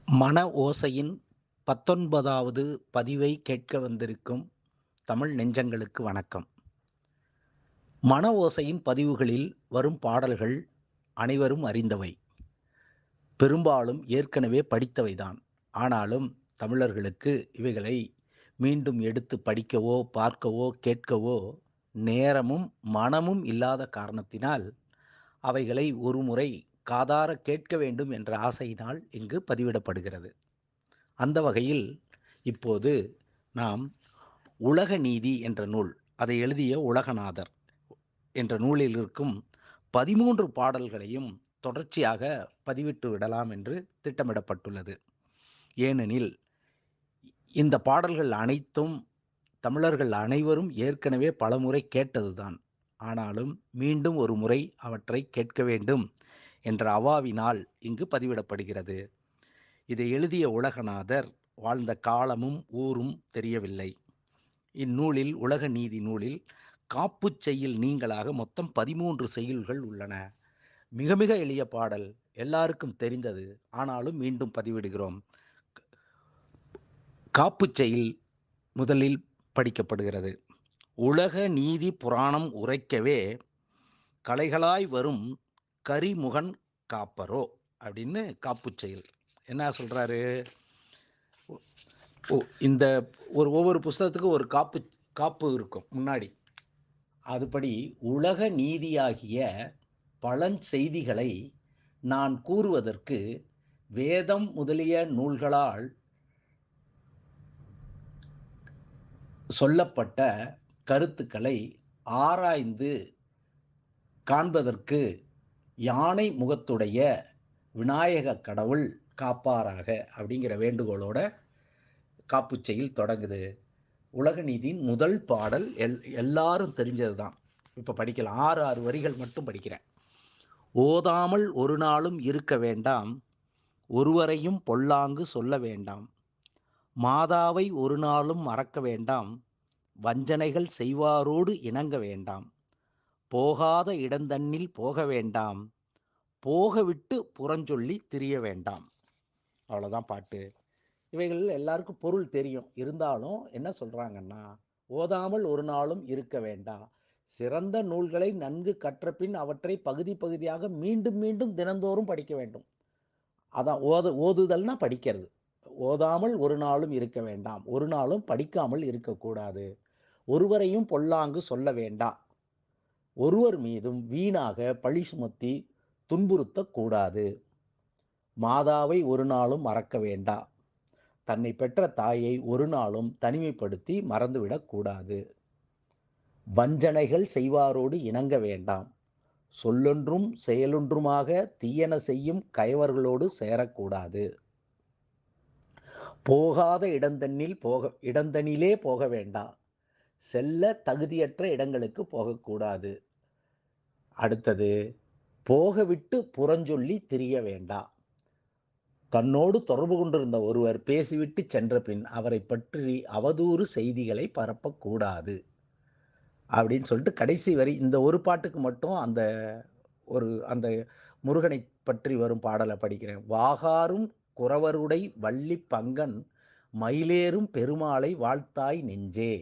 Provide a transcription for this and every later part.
மன ஓசையின் 19வது பதிவை கேட்க வந்திருக்கும் தமிழ் நெஞ்சங்களுக்கு வணக்கம். மன ஓசையின் பதிவுகளில் வரும் பாடல்கள் அனைவரும் அறிந்தவை. பெரும்பாலும் ஏற்கனவே படித்தவைதான். ஆனாலும் தமிழர்களுக்கு இவைகளை மீண்டும் எடுத்து படிக்கவோ, பார்க்கவோ, கேட்கவோ நேரமும், மனமும் இல்லாத காரணத்தினால் அவைகளை ஒருமுறை காதார கேட்க வேண்டும் என்ற ஆசையினால் இங்கு பதிவிடப்படுகிறது. அந்த வகையில் இப்போது நாம் உலக நீதி என்ற நூல், அதை எழுதிய உலகநாதர் என்ற நூலில் இருக்கும் 13 பாடல்களையும் தொடர்ச்சியாக பதிவிட்டு விடலாம் என்று திட்டமிடப்பட்டுள்ளது. ஏனெனில் இந்த பாடல்கள் அனைத்தும் தமிழர்கள் அனைவரும் ஏற்கனவே பலமுறை கேட்டதுதான். ஆனாலும் மீண்டும் ஒரு முறை அவற்றை கேட்க வேண்டும் என்ற அவாவினால் இங்கு பதிவிடப்படுகிறது. இதை எழுதிய உலகநாதர் வாழ்ந்த காலமும் ஊரும் தெரியவில்லை. இந்நூலில் உலக நீதி நூலில் காப்புச் செய்யுள் நீங்கலாக மொத்தம் 13 செய்யுள்கள் உள்ளன. மிக மிக எளிய பாடல், எல்லாருக்கும் தெரிந்தது. ஆனாலும் மீண்டும் பதிவிடுகிறோம். காப்புச் செய்யுள் முதலில் படிக்கப்படுகிறது. உலக நீதி புராணம் உரைக்கவே கலைகளாய் வரும் கரிமுகன் காப்பரோ அப்படின்னு காப்புச் செய்யுள். என்ன சொல்றாரு? இந்த ஒவ்வொரு புஸ்தகத்துக்கும் ஒரு காப்பு இருக்கும் முன்னாடி. அதுபடி உலக நீதியாகிய பழஞ்செய்திகளை நான் கூறுவதற்கு வேதம் முதலிய நூல்களால் சொல்லப்பட்ட கருத்துக்களை ஆராய்ந்து காண்பதற்கு யானை முகத்துடைய விநாயக கடவுள் காப்பாராக அப்படிங்கிற வேண்டுகோளோட காப்புச் செய்யுள் தொடங்குது. உலக நீதியின் முதல் பாடல் எல்லாரும் தெரிஞ்சது தான். இப்போ படிக்கலாம். 6 வரிகள் மட்டும் படிக்கிறேன். ஓதாமல் ஒரு நாளும் இருக்க வேண்டாம், ஒருவரையும் பொல்லாங்கு சொல்ல வேண்டாம், மாதாவை ஒரு நாளும் மறக்க வேண்டாம், வஞ்சனைகள் செய்வாரோடு இணங்க வேண்டாம், போகாத இடந்தன்னில் போக வேண்டாம், போக விட்டு புறஞ்சொல்லி திரிய வேண்டாம். அவ்வளோதான் பாட்டு. இவைகள் எல்லாருக்கும் பொருள் தெரியும். இருந்தாலும் என்ன சொல்றாங்கன்னா, ஓதாமல் ஒரு நாளும் இருக்க வேண்டாம். சிறந்த நூல்களை நன்கு கற்ற பின் அவற்றை பகுதி பகுதியாக மீண்டும் மீண்டும் தினந்தோறும் படிக்க வேண்டும். அதான் ஓதுதல்னா படிக்கிறது. ஓதாமல் ஒரு நாளும் இருக்க வேண்டாம், ஒரு நாளும் படிக்காமல் இருக்கக்கூடாது, ஒருவரையும் பொல்லாங்கு சொல்ல வேண்டாம், ஒருவர் மீதும் வீணாக பழி சுமத்தி துன்புறுத்தக்கூடாது, மாதாவை ஒரு நாளும் மறக்க வேண்டா, தன்னை பெற்ற தாயை ஒரு நாளும் தனிமைப்படுத்தி மறந்துவிடக்கூடாது, வஞ்சனைகள் செய்வாரோடு இணங்க வேண்டாம், சொல்லொன்றும் செயலொன்றுமாக தீயன செய்யும் கயவர்களோடு சேரக்கூடாது, போகாத இடந்தனிலே போக வேண்டாம், செல்ல தகுதியற்ற இடங்களுக்கு போகக்கூடாது, அடுத்தது போக விட்டு புறஞ்சொல்லி திரிய வேண்டாம், தன்னோடு தொடர்பு கொண்டிருந்த ஒருவர் பேசிவிட்டு சென்ற பின் அவரை பற்றி அவதூறு செய்திகளை பரப்பக்கூடாது அப்படின்னு சொல்லிட்டு கடைசி வரி. இந்த ஒரு பாட்டுக்கு மட்டும் அந்த முருகனை பற்றி வரும் பாடலை படிக்கிறேன். வாகாரும் குறவருடை வள்ளி பங்கன் மயிலேறும் பெருமாளை வாழ்த்தாய் நெஞ்சே.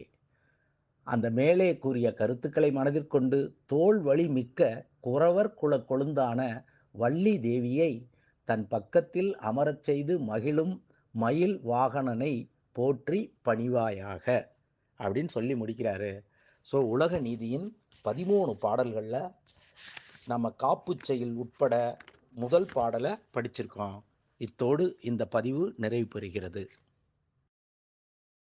அந்த மேலே கூறிய கருத்துக்களை மனதிற் கொண்டு தோள் வழி மிக்க குறவர் குல கொழுந்தான வள்ளி தேவியை தன் பக்கத்தில் அமரச் செய்து மகிழும் மயில் வாகனனை போற்றி பணிவாயாக அப்படின்னு சொல்லி முடிக்கிறாரு. ஸோ உலக நீதியின் 13 பாடல்களில் நம்ம காப்புச் செய்யுள் உட்பட முதல் பாடலை படிச்சிருக்கோம். இத்தோடு இந்த பதிவு நிறைவு பெறுகிறது.